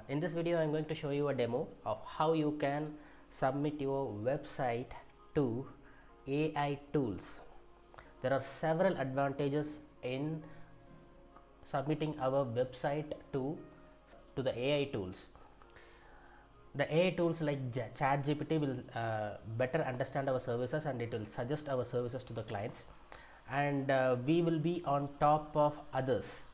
In this video I am going to show you a demo of how you can submit your website to AI tools. There are several advantages in submitting our website to the AI tools. The AI tools like ChatGPT will better understand our services and it will suggest our services to the clients, and we will be on top of others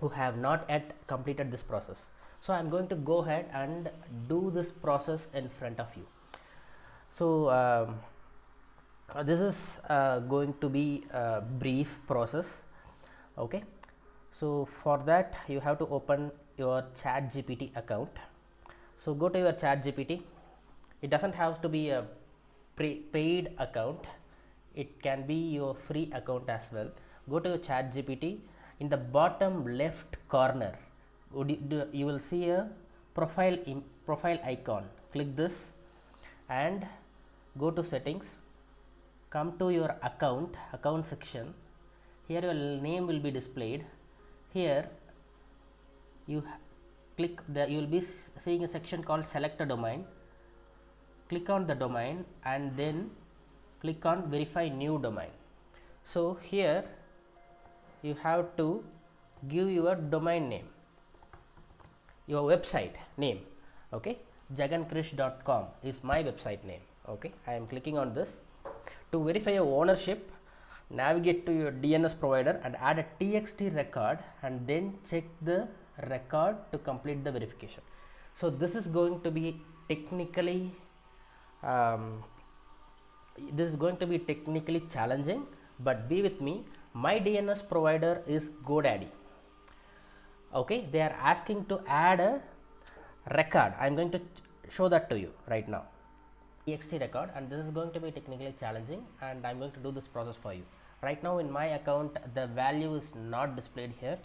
who have not yet completed this process. So I am going to go ahead and do this process in front of you. So this is going to be a brief process. Okay, so for that you have to open your ChatGPT account. So go to your ChatGPT. It doesn't have to be a paid account, it can be your free account as well. Go to your ChatGPT. In the bottom left corner you will see a profile icon. Click this and go to settings, come to your account section. Here your name will be displayed. Here you click you will be seeing a section called select a domain. Click on the domain and then click on verify new domain. So here you have to give your domain name, your website name. Okay, jagankrish.com is my website name. Okay, I am clicking on this. To verify your ownership, navigate to your DNS provider and add a TXT record and then check the record to complete the verification. So this is going to be technically challenging, but be with me. My DNS provider is GoDaddy. Okay, they are asking to add a record. I am going to show that to you right now. TXT record, and this is going to be technically challenging, and I am going to do this process for you. Right now in my account the value is not displayed here,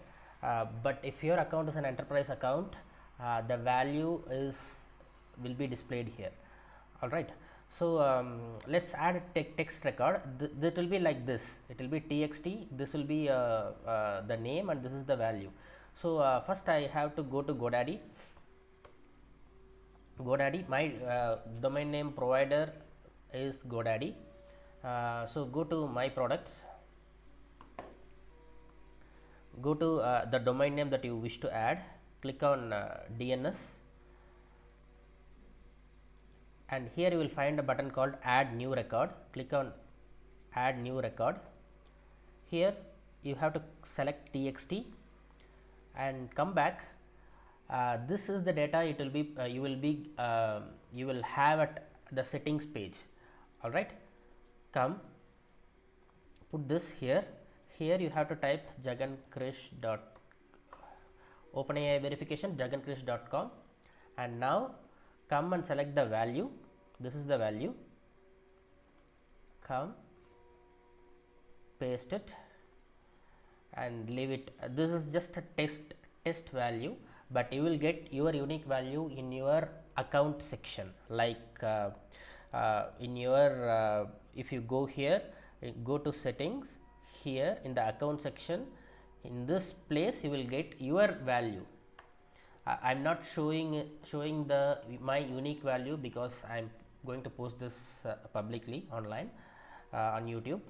but if your account is an enterprise account, the value will be displayed here. All right. So let's add a text record. That will be like this. It will be TXT. This will be the name, and this is the value. So first I have to go to GoDaddy. My domain name provider is GoDaddy. So go to my products. Go to the domain name that you wish to add. Click on DNS. And here you will find a button called add new record. Click on add new record. Here you have to select TXT and come back. This is the data it will be you will have at the settings page. All right, come put this here. Here you have to type jagankrish. OpenAI verification jagankrish.com, and now come and select the value. This is the value. Come, paste it and leave it. This is just a test value, but you will get your unique value in your account section, like in your if you go here, go to settings, here in the account section, in this place you will get your value. I am not showing my unique value because I am going to post this publicly online on YouTube.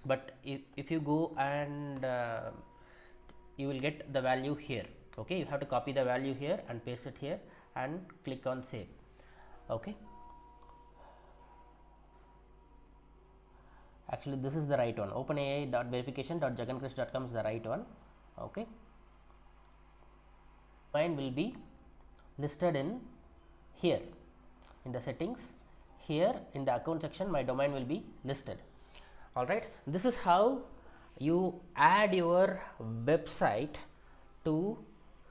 But if you go and you will get the value here. Okay, you have to copy the value here and paste it here and click on save. Okay, actually this is the right one. OpenAI.verification.jagankrish.com is the right one. Okay, mine will be listed in here in the settings. Here in the account section my domain will be listed. All right, this is how you add your website to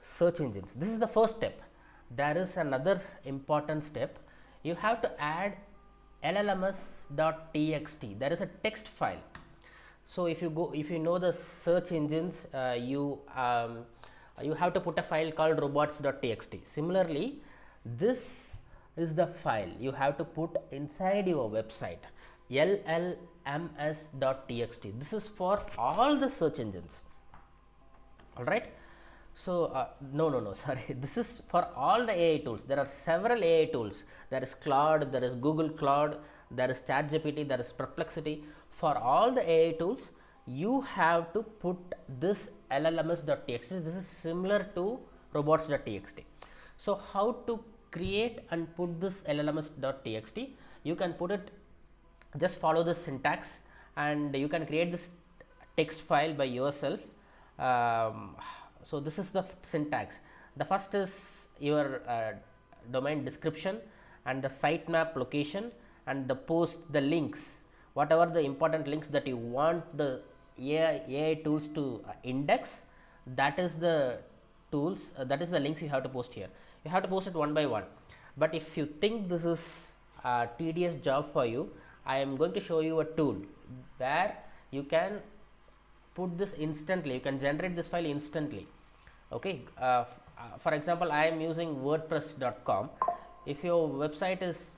search engines. This is the first step. There is another important step. You have to add llms.txt. There is a text file. So if you know the search engines, you have to put a file called robots.txt. Similarly, this is the file you have to put inside your website, llms.txt. This is for all the search engines. All right. So no, sorry, this is for all the AI tools. There are several AI tools. There is Claude, there is Google Cloud, there is ChatGPT, there is Perplexity. For all the AI tools, you have to put this llms.txt. This is similar to robots.txt. So how to create and put this llms.txt? You can put it, just follow the syntax, and you can create this text file by yourself. So this is the syntax. The first is your domain description and the sitemap location and the post, the links, whatever the important links that you want the AI tools to index. That is the tools, that is the links you have to post here. You have to post it one by one. But if you think this is a tedious job for you, I am going to show you a tool where you can put this instantly. You can generate this file instantly. Okay, for example, I am using wordpress.com. If your website is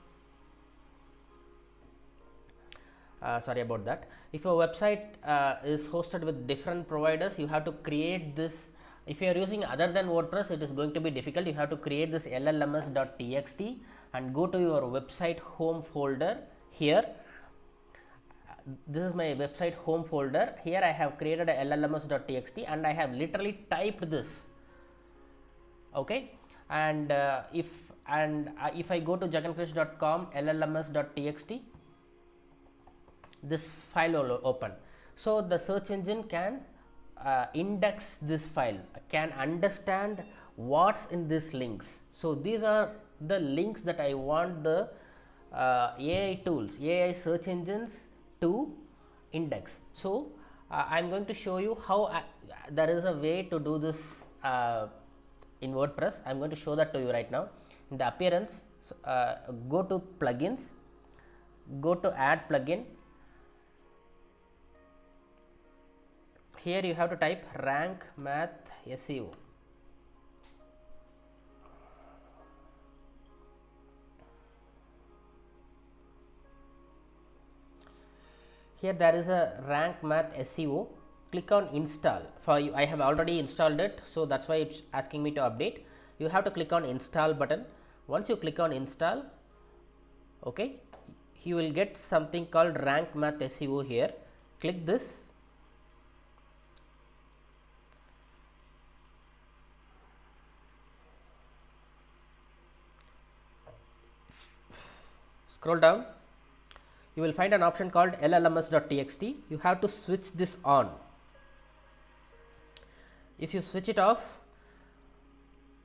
sorry about that, if your website is hosted with different providers, you have to create this. If you are using other than WordPress, it is going to be difficult. You have to create this llms.txt and go to your website home folder. Here, this is my website home folder. Here I have created a llms.txt and I have literally typed this. Okay, and if I go to jagankrish.com llms.txt, this file will open. So the search engine can index this file, can understand what's in these links. So these are the links that I want the AI tools, AI search engines to index. So I am going to show you how there is a way to do this in WordPress. I am going to show that to you right now. In the appearance, go to plugins, go to add plugin. Here you have to type rank math SEO. Here there is a rank math SEO. Click on install. For you, I have already installed it, so that's why it's asking me to update. You have to click on install button. Once you click on install, okay, you will get something called rank math SEO here. Click this. Scroll down, you will find an option called llms.txt. You have to switch this on. If you switch it off,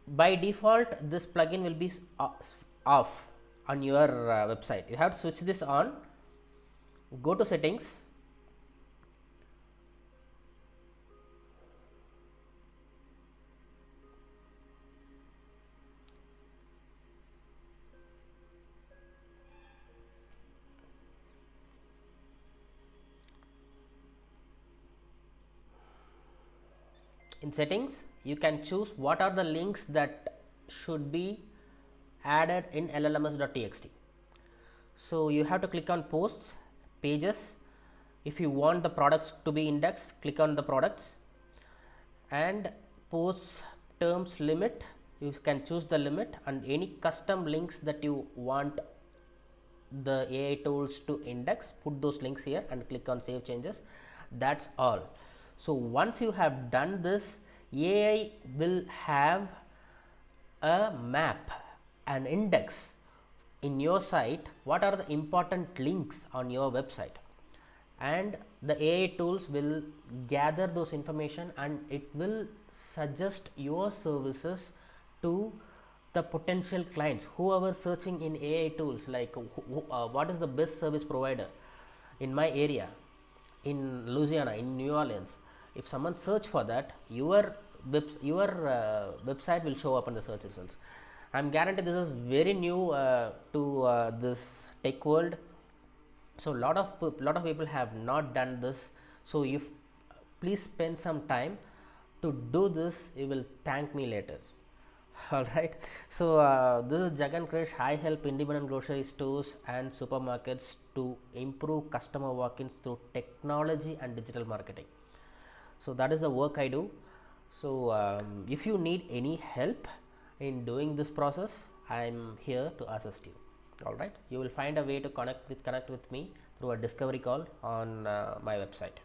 by default this plugin will be off on your website. You have to switch this on. Go to settings, in settings you can choose what are the links that should be added in llms.txt. So you have to click on posts, pages. If you want the products to be indexed, click on the products, and posts terms limit, you can choose the limit, and any custom links that you want the AI tools to index, put those links here and click on save changes. That's all. So once you have done this, AI will have a map, an index in your site, what are the important links on your website, and the AI tools will gather those information and it will suggest your services to the potential clients, whoever searching in AI tools, like what is the best service provider in my area, in Louisiana, in New Orleans. If someone search for that, your website will show up in the search results. I am guaranteed this is very new to this tech world. So lot of people have not done this. So if please spend some time to do this, you will thank me later. Alright, so this is Jagan Krish. I help independent grocery stores and supermarkets to improve customer walk-ins through technology and digital marketing. So that is the work I do. So if you need any help in doing this process, I am here to assist you. All right, you will find a way to connect with me through a discovery call on my website.